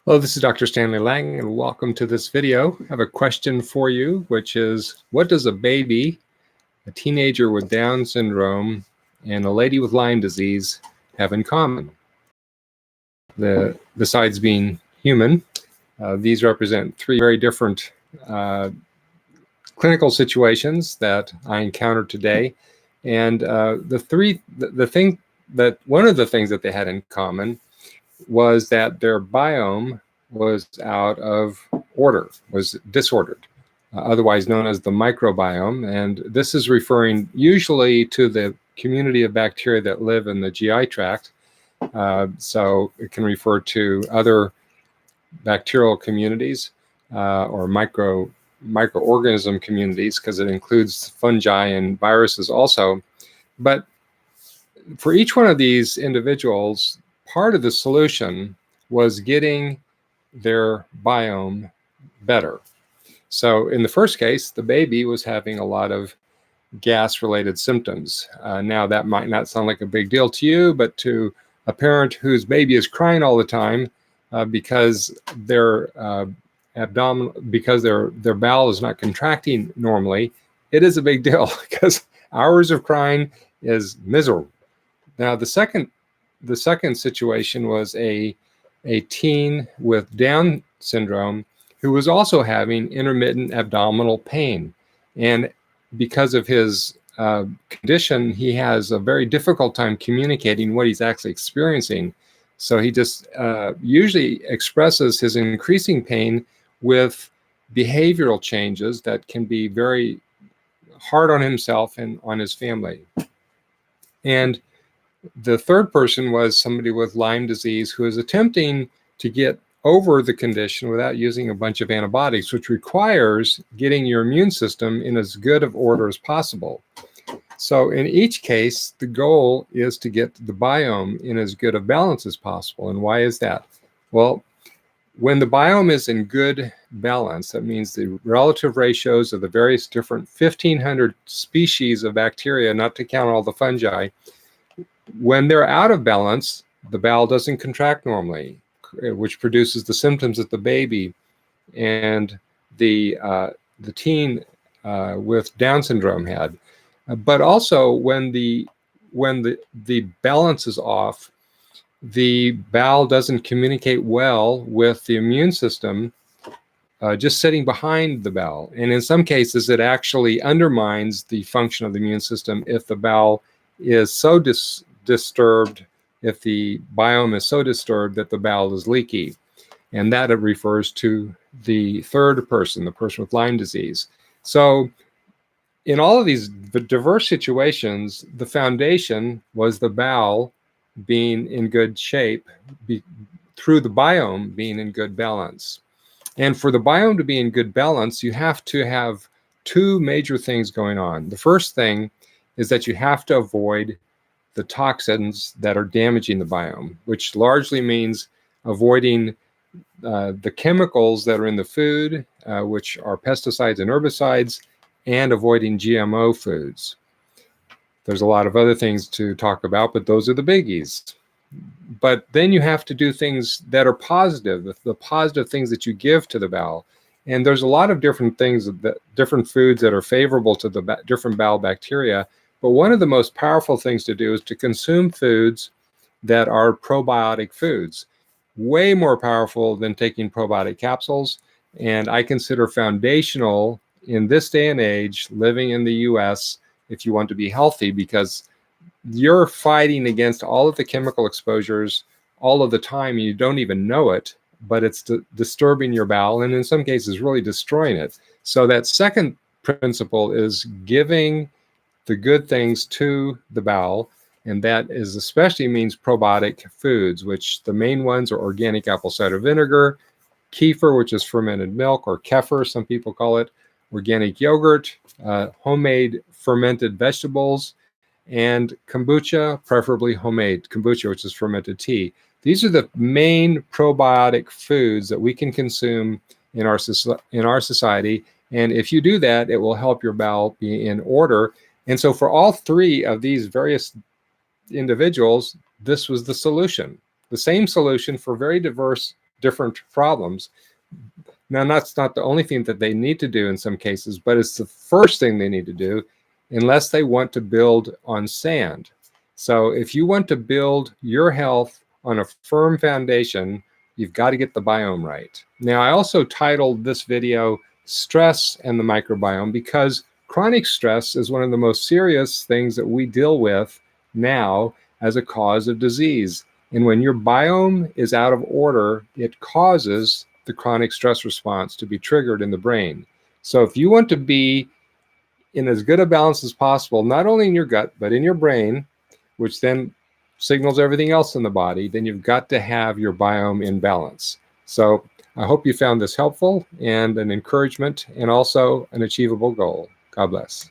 Hello, this is Dr. Stanley Lang, and welcome to this video. I have a question for you, which is, what does a baby, a teenager with Down syndrome, and a lady with Lyme disease have in common? Besides being human, these represent three very different clinical situations that I encountered today. And one of the things that they had in common was that their biome was out of order, was disordered, otherwise known as the microbiome. And this is referring usually to the community of bacteria that live in the GI tract. So it can refer to other bacterial communities or microorganism communities, because it includes fungi and viruses also. But for each one of these individuals, part of the solution was getting their biome better. So in the first case, the baby was having a lot of gas-related symptoms. Now that might not sound like a big deal to you, but to a parent whose baby is crying all the time because their their bowel is not contracting normally, it is a big deal because hours of crying is miserable. Now the second situation was a teen with Down syndrome who was also having intermittent abdominal pain. And because of his condition, he has a very difficult time communicating what he's actually experiencing. So he just usually expresses his increasing pain with behavioral changes that can be very hard on himself and on his family. And the third person was somebody with Lyme disease who is attempting to get over the condition without using a bunch of antibiotics, which requires getting your immune system in as good of order as possible. So in each case, the goal is to get the biome in as good of balance as possible. And why is that? Well, when the biome is in good balance, that means the relative ratios of the various different 1,500 species of bacteria, not to count all the fungi, when they're out of balance, the bowel doesn't contract normally, which produces the symptoms that the baby and the teen with Down syndrome had. But also, when the balance is off, the bowel doesn't communicate well with the immune system just sitting behind the bowel. And in some cases, it actually undermines the function of the immune system if the bowel is so disturbed, if the biome is so disturbed that the bowel is leaky. And that it refers to the third person, the person with Lyme disease. So in all of these diverse situations, the foundation was the bowel being in good shape through the biome being in good balance. And for the biome to be in good balance, you have to have two major things going on. The first thing is that you have to avoid the toxins that are damaging the biome, which largely means avoiding the chemicals that are in the food, which are pesticides and herbicides, and avoiding GMO foods. There's a lot of other things to talk about, but those are the biggies. But then you have to do things that are positive, the positive things that you give to the bowel. And there's a lot of different things, different foods that are favorable to the different bowel bacteria. But one of the most powerful things to do is to consume foods that are probiotic foods, way more powerful than taking probiotic capsules. And I consider foundational in this day and age, living in the US, if you want to be healthy, because you're fighting against all of the chemical exposures all of the time, and you don't even know it, but it's disturbing your bowel, and in some cases really destroying it. So that second principle is giving the good things to the bowel, and that is especially means probiotic foods, which the main ones are organic apple cider vinegar, kefir, which is fermented milk, or kefir, some people call it, organic yogurt, homemade fermented vegetables, and kombucha, preferably homemade kombucha, which is fermented tea. These are the main probiotic foods that we can consume in our society, and if you do that, it will help your bowel be in order. And so for all three of these various individuals, this was the solution. The same solution for very diverse different problems. Now, that's not the only thing that they need to do in some cases, but it's the first thing they need to do unless they want to build on sand. So if you want to build your health on a firm foundation, you've got to get the biome right. Now, I also titled this video Stress and the Microbiome because chronic stress is one of the most serious things that we deal with now as a cause of disease. And when your biome is out of order, it causes the chronic stress response to be triggered in the brain. So if you want to be in as good a balance as possible, not only in your gut, but in your brain, which then signals everything else in the body, then you've got to have your biome in balance. So I hope you found this helpful and an encouragement and also an achievable goal. God bless.